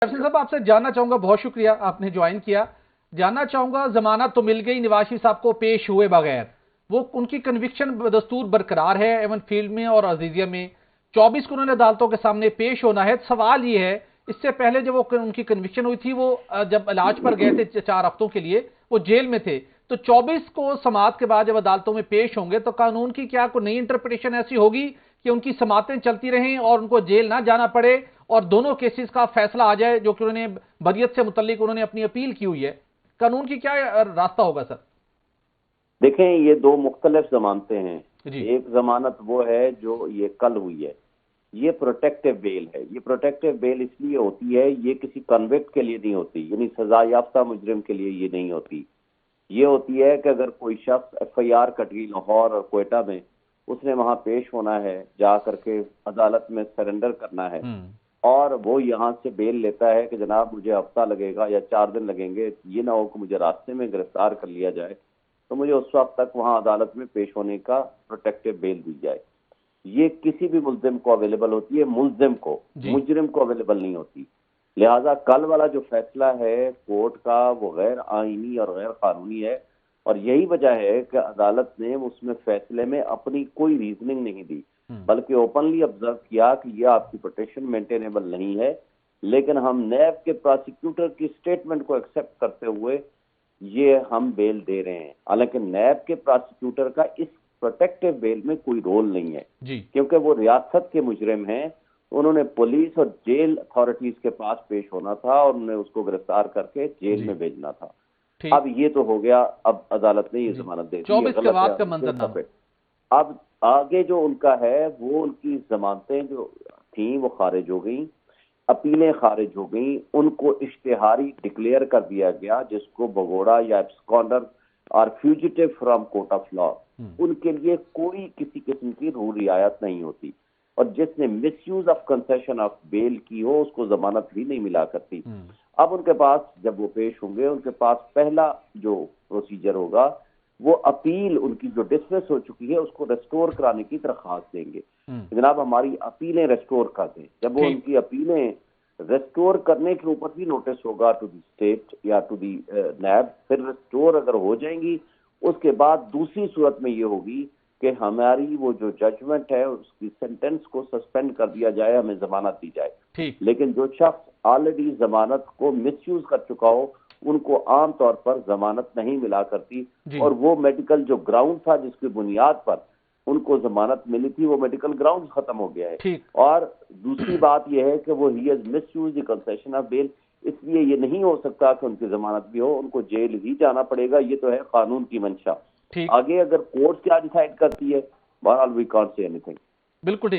अफसर साहब आपसे जानना चाहूंगा, बहुत शुक्रिया आपने ज्वाइन किया। जानना चाहूंगा, जमानत तो मिल गई, नवाज शरीफ साहब को पेश हुए बगैर वो उनकी कन्विक्शन दस्तूर बरकरार है एवन फील्ड में और अजीजिया में 24 को उन्होंने अदालतों के सामने पेश होना है। सवाल ये है, इससे पहले जब वो उनकी कन्विक्शन हुई थी, वो जब इलाज पर गए थे 4 हफ्तों के लिए, वो जेल में थे, तो 24 को समाअत के बाद जब अदालतों में पेश होंगे तो कानून की क्या कोई नई इंटरप्रिटेशन ऐसी होगी कि उनकी समातें चलती रहें और उनको जेल ना जाना पड़े और दोनों केसेस का फैसला आ जाए, जो कि उन्होंने बरियत से मुतल्लिक उन्होंने अपनी अपील की हुई है? कानून की क्या रास्ता होगा सर? देखें, ये दो मुख्तलिफ जमानतें हैं। जी। एक जमानत वो है जो ये कल हुई है, ये प्रोटेक्टिव बेल है। ये प्रोटेक्टिव बेल इसलिए होती है, ये किसी कन्विक्ट के लिए नहीं होती, यानी सजा याफ्ता मुजरिम के लिए ये नहीं होती। ये होती है कि अगर कोई शख्स FIR कटी लाहौर और कोयटा में, उसने वहां पेश होना है, जा करके अदालत में सरेंडर करना है, और वो यहाँ से बेल लेता है कि जनाब मुझे हफ्ता लगेगा या 4 दिन लगेंगे, ये ना हो कि मुझे रास्ते में गिरफ्तार कर लिया जाए, तो मुझे उस वक्त तक वहां अदालत में पेश होने का प्रोटेक्टिव बेल दी जाए। ये किसी भी मुल्जिम को अवेलेबल होती है, मुल्जिम को, मुजरिम को अवेलेबल नहीं होती। लिहाजा कल वाला जो फैसला है कोर्ट का, वो गैर आईनी और गैर कानूनी है, और यही वजह है कि अदालत ने उसमें फैसले में अपनी कोई रीजनिंग नहीं दी, बल्कि ओपनली ऑब्जर्व किया कि ये आपकी पिटीशन मेंटेनेबल नहीं है, लेकिन हम नैब के प्रोसिक्यूटर की स्टेटमेंट को एक्सेप्ट करते हुए ये हम बेल दे रहे हैं। हालांकि नैब के प्रोसिक्यूटर का इस प्रोटेक्टिव बेल में कोई रोल नहीं है, क्योंकि वो रियासत के मुजरिम हैं। उन्होंने पुलिस और जेल अथॉरिटीज के पास पेश होना था और उन्हें उसको गिरफ्तार करके जेल में भेजना था। अब ये तो हो गया, अब अदालत ने ये जमानत दे दी, 24 के बाद का मंजरनामा। अब आगे जो उनका है, वो उनकी जमानतें जो थी वो खारिज हो गई, अपीलें खारिज हो गई, उनको इश्तिहारी डिक्लेयर कर दिया गया, जिसको भगोड़ा या एब्सकॉन्डर और fugitive from court of law, उनके लिए कोई किसी किस्म की रूल रियायत नहीं होती, और जिसने misuse of concession of bail की हो उसको जमानत भी नहीं मिला करती। अब उनके पास जब वो पेश होंगे, उनके पास पहला जो प्रोसीजर होगा वो अपील, उनकी जो डिसमिस हो चुकी है उसको रेस्टोर कराने की दरख्वास्त देंगे। जनाब हमारी अपीलें रेस्टोर कर दें। जब वो उनकी अपीलें रेस्टोर करने के ऊपर भी नोटिस होगा टू दी स्टेट या टू दी नैब, फिर रेस्टोर अगर हो जाएंगी, उसके बाद दूसरी सूरत में ये होगी कि हमारी वो जो जजमेंट है उसकी सेंटेंस को सस्पेंड कर दिया जाए, हमें जमानत दी जाए। लेकिन जो शख्स ऑलरेडी जमानत को मिसयूज कर चुका हो, उनको आम तौर पर जमानत नहीं मिला करती, और वो मेडिकल जो ग्राउंड था जिसकी बुनियाद पर उनको जमानत मिली थी, वो मेडिकल ग्राउंड खत्म हो गया है। और दूसरी बात यह है कि वो he has misused the concession of bail, इसलिए ये नहीं हो सकता कि उनकी जमानत भी हो, उनको जेल ही जाना पड़ेगा। ये तो है कानून की मंशा। आगे अगर कोर्ट क्या डिसाइड करती है, बहरहाल वी कांट से एनीथिंग। बिल्कुल।